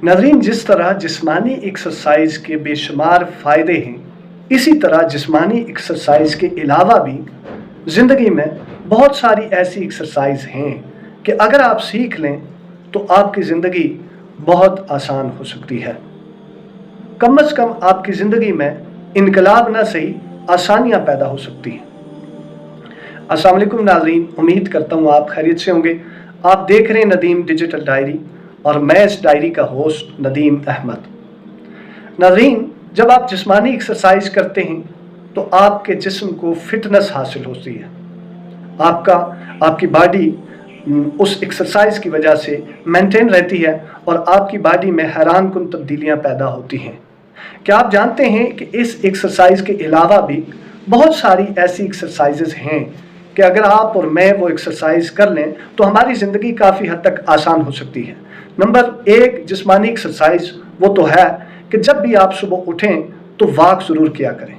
नाज़रीन, जिस तरह जिस्मानी एक्सरसाइज के बेशुमार फ़ायदे हैं, इसी तरह जिस्मानी एक्सरसाइज के अलावा भी ज़िंदगी में बहुत सारी ऐसी एक्सरसाइज हैं कि अगर आप सीख लें तो आपकी ज़िंदगी बहुत आसान हो सकती है। कम अज़ कम आपकी ज़िंदगी में इनकलाब ना सही, आसानियाँ पैदा हो सकती हैं। अस्सलाम वालेकुम नाज़रीन, उम्मीद करता हूँ आप खैरियत से होंगे। आप देख रहे हैं नदीम डिजिटल डायरी और मैं इस डायरी का होस्ट नदीम अहमद। नाज़रीन, जब आप जिस्मानी एक्सरसाइज करते हैं तो आपके जिस्म को फिटनेस हासिल होती है। आपकी बॉडी उस एक्सरसाइज की वजह से मेंटेन रहती है और आपकी बॉडी में हैरान कुन तब्दीलियाँ पैदा होती हैं। क्या आप जानते हैं कि इस एक्सरसाइज के अलावा भी बहुत सारी ऐसी एक्सरसाइजेज हैं कि अगर आप और मैं वो एक्सरसाइज कर लें तो हमारी ज़िंदगी काफ़ी हद तक आसान हो सकती है। नंबर एक जिस्मानी एक्सरसाइज वो तो है कि जब भी आप सुबह उठें तो वॉक ज़रूर किया करें,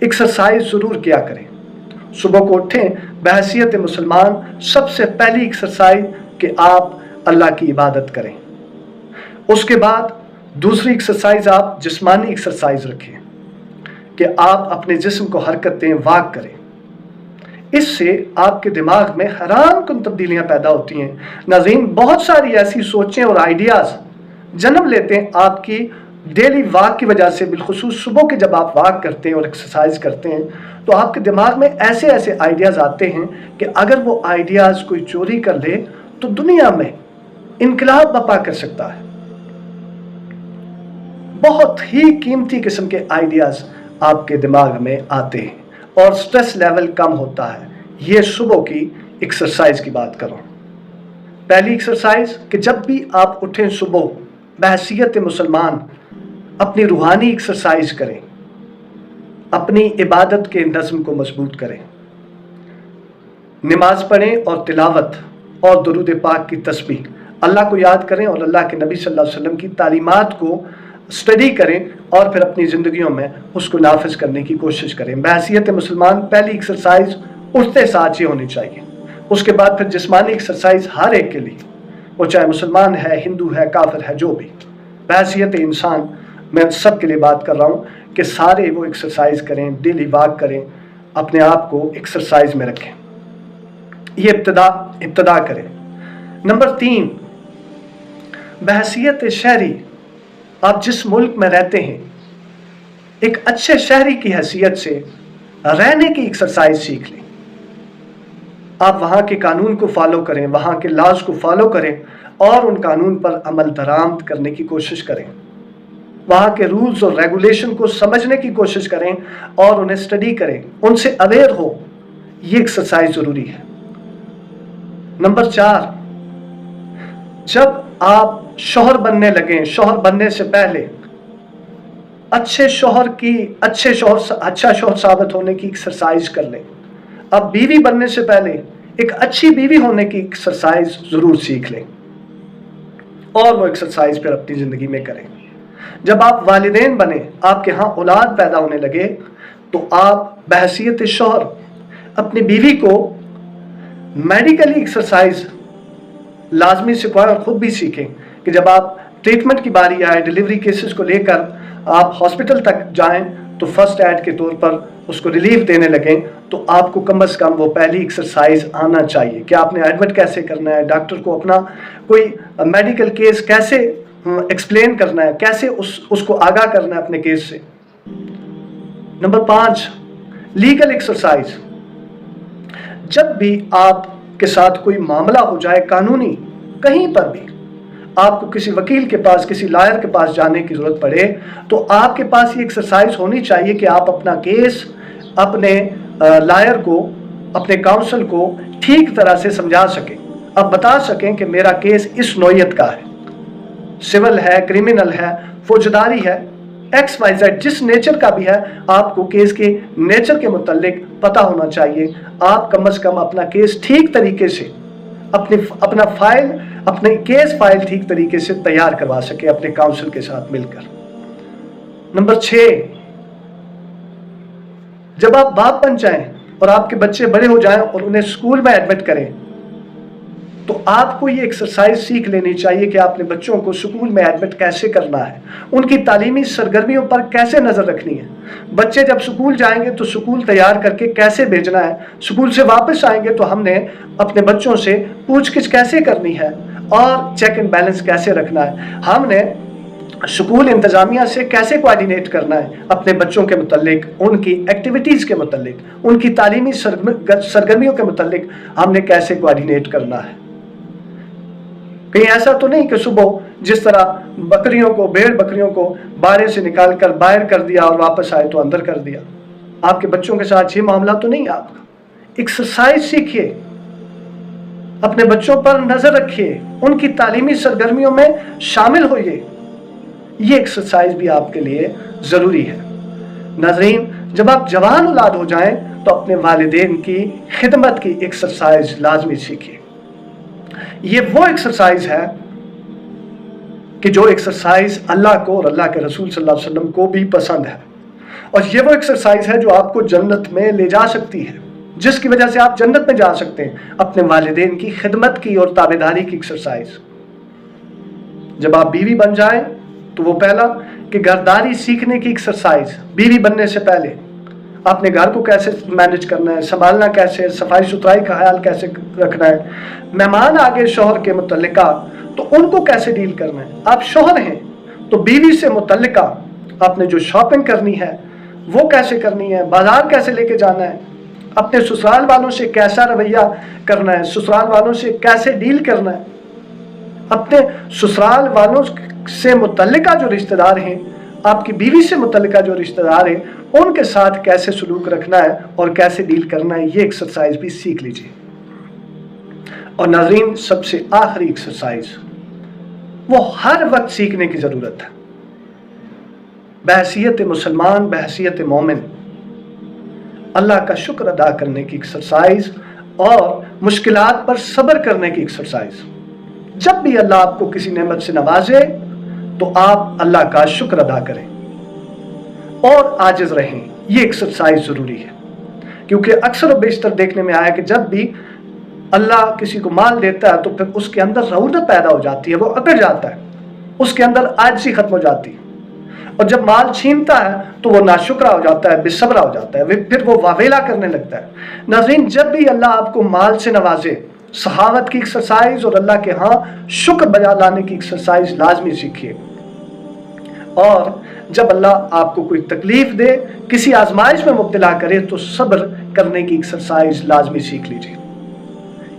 एक्सरसाइज ज़रूर किया करें। सुबह को उठें, बहैसियत मुसलमान सबसे पहली एक्सरसाइज कि आप अल्लाह की इबादत करें। उसके बाद दूसरी एक्सरसाइज आप जिस्मानी एक्सरसाइज रखें कि आप अपने जिस्म को हरकत दें, वॉक करें। इससे आपके दिमाग में हैरान कुन तब्दीलियाँ पैदा होती हैं। नाज़रीन, बहुत सारी ऐसी सोचें और आइडियाज़ जन्म लेते हैं आपकी डेली वॉक की वजह से। बिलखुसूस सुबह के जब आप वॉक करते हैं और एक्सरसाइज करते हैं तो आपके दिमाग में ऐसे ऐसे आइडियाज़ आते हैं कि अगर वो आइडियाज़ कोई चोरी कर ले तो दुनिया में इनकलाब बर्पा कर सकता है। बहुत ही कीमती किस्म के आइडियाज़ आपके दिमाग में आते हैं और स्ट्रेस लेवल कम होता है। ये सुबह की एक्सरसाइज की बात करो। पहली एक्सरसाइज कि जब भी आप उठें सुबह, बहैसियत मुसलमान अपनी रूहानी एक्सरसाइज करें, अपनी इबादत के नज़्म को मजबूत करें, नमाज पढ़ें और तिलावत और दुरूद पाक की तस्बीह, अल्लाह को याद करें और अल्लाह के नबी सल्लल्लाहु अलैहि वसल्लम की तालीमात को स्टडी करें और फिर अपनी ज़िंदगियों में उसको नाफिज करने की कोशिश करें। बहैसियत मुसलमान पहली एक्सरसाइज उठते साथ ये होनी चाहिए। उसके बाद फिर जिस्मानी एक्सरसाइज हर एक के लिए, वो चाहे मुसलमान है, हिंदू है, काफिर है, जो भी बहैसियत इंसान, मैं सब के लिए बात कर रहा हूँ कि सारे वो एक्सरसाइज करें, डेली वॉक करें, अपने आप को एक्सरसाइज में रखें। ये इब्तदा करें। नंबर 3, बहैसियत शहरी, आप जिस मुल्क में रहते हैं एक अच्छे शहरी की हैसियत से रहने की एक्सरसाइज सीख लें। आप वहाँ के कानून को फॉलो करें, वहाँ के लॉज को फॉलो करें और उन कानून पर अमल दरामद करने की कोशिश करें। वहाँ के रूल्स और रेगुलेशन को समझने की कोशिश करें और उन्हें स्टडी करें, उनसे अवेयर हो। ये एक्सरसाइज ज़रूरी है। नंबर 4, जब आप शौहर बनने लगें, शौहर बनने से पहले अच्छा शौहर साबित होने की एक्सरसाइज कर लें। अब बीवी बनने से पहले एक अच्छी बीवी होने की एक्सरसाइज ज़रूर सीख लें और वो एक्सरसाइज फिर अपनी ज़िंदगी में करें। जब आप वालिदैन बने, आपके यहाँ औलाद पैदा होने लगे, तो आप बहैसियत शौहर अपनी बीवी को मेडिकली एक्सरसाइज लाजमी सिखाएं और ख़ुद भी सीखें कि जब आप ट्रीटमेंट की बारी आए, डिलीवरी केसेस को लेकर आप हॉस्पिटल तक जाएं तो फर्स्ट एड के तौर पर उसको रिलीफ देने लगें, तो आपको कम अज़ कम वो पहली एक्सरसाइज आना चाहिए कि आपने एडमिट कैसे करना है, डॉक्टर को अपना कोई मेडिकल केस कैसे एक्सप्लेन करना है, कैसे उसको आगाह करना है अपने केस से। नंबर 5, लीगल एक्सरसाइज, जब भी आपके साथ कोई मामला हो जाए कानूनी, कहीं पर भी आपको किसी वकील के पास, किसी लॉयर के पास जाने की ज़रूरत पड़े, तो आपके पास ये एक्सरसाइज होनी चाहिए कि आप अपना केस अपने लॉयर को, अपने काउंसिल को ठीक तरह से समझा सकें। अब बता सकें कि मेरा केस इस नौयत का है, सिविल है, क्रिमिनल है, फौजदारी है, XYZ जिस नेचर का भी है, आपको केस के नेचर के मुतालिक पता होना चाहिए। आप कम अज़ कम अपना केस ठीक तरीके से, अपने केस फाइल ठीक तरीके से तैयार करवा सके अपने काउंसिल के साथ मिलकर। नंबर 6, जब आप बाप बन जाएं और आपके बच्चे बड़े हो जाएं और उन्हें स्कूल में एडमिट करें, तो आपको ये एक्सरसाइज सीख लेनी चाहिए कि आपने बच्चों को स्कूल में एडमिट कैसे करना है, उनकी तालीमी सरगर्मियों पर कैसे नज़र रखनी है। बच्चे जब स्कूल जाएंगे तो स्कूल तैयार करके कैसे भेजना है, स्कूल से वापस आएंगे तो हमने अपने बच्चों से पूछगिछ कैसे करनी है और चेक एंड बैलेंस कैसे रखना है। हमने स्कूल इंतज़ामिया से कैसे कोऑर्डिनेट करना है अपने बच्चों के मुतल्लिक, उनकी एक्टिविटीज़ के मुतल्लिक, उनकी तालीमी सरगर्मियों के मुतल्लिक हमने कैसे कोऑर्डिनेट करना है। कहीं ऐसा तो नहीं कि सुबह जिस तरह बकरियों को, भेड़ बकरियों को बाड़े से निकाल कर बाहर कर दिया और वापस आए तो अंदर कर दिया। आपके बच्चों के साथ ये मामला तो नहीं। आपका एक्सरसाइज सीखिए, अपने बच्चों पर नजर रखिए, उनकी तालीमी सरगर्मियों में शामिल होइए। ये एक्सरसाइज भी आपके लिए जरूरी है। नाज़रीन, जब आप जवान औलाद हो जाएं तो अपने वालिदैन की खिदमत की एक्सरसाइज लाजमी सीखिए। ये वो एक्सरसाइज है कि जो एक्सरसाइज अल्लाह को और अल्लाह के रसूल सल्लल्लाहु अलैहि वसल्लम को भी पसंद है, और ये वो एक्सरसाइज है जो आपको जन्नत में ले जा सकती है, जिसकी वजह से आप जन्नत में जा सकते हैं। अपने वालिदैन की खिदमत की और ताबेदारी की एक्सरसाइज। जब आप बीवी बन जाएं तो वो पहला कि घरदारी सीखने की एक्सरसाइज। बीवी बनने से पहले अपने घर को कैसे मैनेज करना है, संभालना कैसे है, सफाई सुथराई का ख्याल कैसे रखना है, मेहमान आगे शौहर के मुतल्लिका तो उनको कैसे डील करना है। आप शौहर हैं तो बीवी से मुतल्लिका आपने जो शॉपिंग करनी है वो कैसे करनी है, बाजार कैसे लेके जाना है, अपने ससुराल वालों से कैसा रवैया करना है, ससुराल वालों से कैसे डील करना है, अपने ससुराल वालों से मुतल्लिका जो रिश्तेदार हैं, आपकी बीवी से मुतल्लिका जो रिश्तेदार हैं, उनके साथ कैसे सलूक रखना है और कैसे डील करना है। ये एक्सरसाइज भी सीख लीजिए। और नाज़रीन, सबसे आखिरी एक्सरसाइज वो हर वक्त सीखने की जरूरत है। बहैसियत मुसलमान, बहैसियत मोमिन, अल्लाह का शुक्र अदा करने की एक्सरसाइज और मुश्किलात पर सब्र करने की एक्सरसाइज। जब भी अल्लाह आपको किसी नेमत से नवाजे तो आप अल्लाह का शुक्र अदा करें और आजिज रहें। ये एक्सरसाइज जरूरी है, क्योंकि अक्सर और बेशतर देखने में आया कि जब भी अल्लाह किसी को माल देता है तो फिर उसके अंदर रौनक पैदा हो जाती है, वो अकड़ जाता है, उसके अंदर आजिज़ी खत्म हो जाती है। और जब माल छीनता है तो वो नाशुक्रा हो जाता है, बेसब्रा हो जाता है, फिर वो वावेला करने लगता है। नाज़रीन, जब भी अल्लाह आपको माल से नवाजे, सहावत की एक्सरसाइज और अल्लाह के यहाँ शुक्र बजा लाने की एक्सरसाइज लाजमी सीखिए। और जब अल्लाह आपको कोई तकलीफ दे, किसी आजमाइश में मुब्तला करे, तो सब्र करने की एक्सरसाइज लाजमी सीख लीजिए।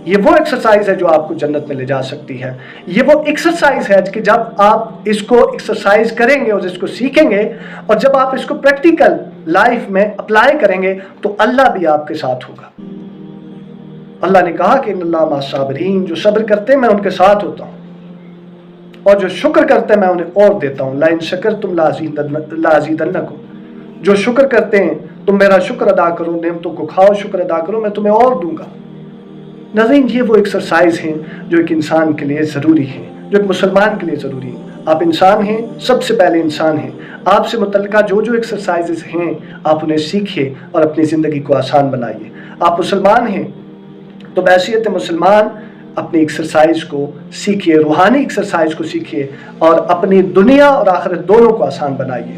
ये वो एक्सरसाइज है जो आपको जन्नत में ले जा सकती है। ये वो एक्सरसाइज है कि जब आप इसको एक्सरसाइज करेंगे और इसको सीखेंगे और जब आप इसको प्रैक्टिकल लाइफ में अप्लाई करेंगे तो अल्लाह भी आपके साथ होगा। अल्लाह ने कहा कि इन्नल्लाह मअस-साबिरीन, जो सब्र करते हैं मैं उनके साथ होता हूँ और जो शुक्र करते हैं मैं उन्हें और देता हूँ। लाइन शकरतुम लाज़ीदन्नकुम, जो शुक्र करते हैं तुम मेरा शुक्र अदा करो, नेमतों को खाओ, शुक्र अदा करो, मैं तुम्हें और दूंगा। नाज़रीन, ये वो एक्सरसाइज हैं जो एक इंसान के लिए ज़रूरी हैं, जो एक मुसलमान के लिए ज़रूरी हैं। आप इंसान हैं, सबसे पहले इंसान हैं। आपसे मुतल्लिका जो जो एक्सरसाइजेस हैं आप उन्हें सीखिए और अपनी ज़िंदगी को आसान बनाइए। आप मुसलमान हैं तो बहैसियत मुसलमान अपनी एक्सरसाइज को सीखिए, रूहानी एक्सरसाइज को सीखिए और अपनी दुनिया और आखिरत दोनों को आसान बनाइए।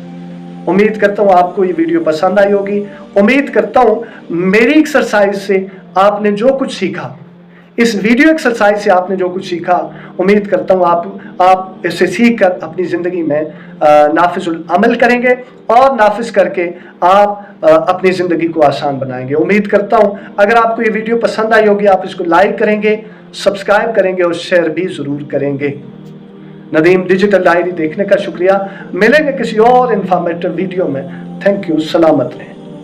उम्मीद करता हूँ आपको ये वीडियो पसंद आई होगी। उम्मीद करता हूँ मेरी एक्सरसाइज से आपने जो कुछ सीखा, इस वीडियो एक्सरसाइज से आपने जो कुछ सीखा, उम्मीद करता हूँ आप इसे सीख कर अपनी ज़िंदगी में नाफिजुल अमल करेंगे और नाफिज करके आप अपनी ज़िंदगी को आसान बनाएंगे। उम्मीद करता हूँ अगर आपको ये वीडियो पसंद आई होगी आप इसको लाइक करेंगे, सब्सक्राइब करेंगे और शेयर भी ज़रूर करेंगे। नदीम डिजिटल डायरी देखने का शुक्रिया। मिलेंगे किसी और इन्फॉर्मेटिव वीडियो में। Thank you. सलामत रहें।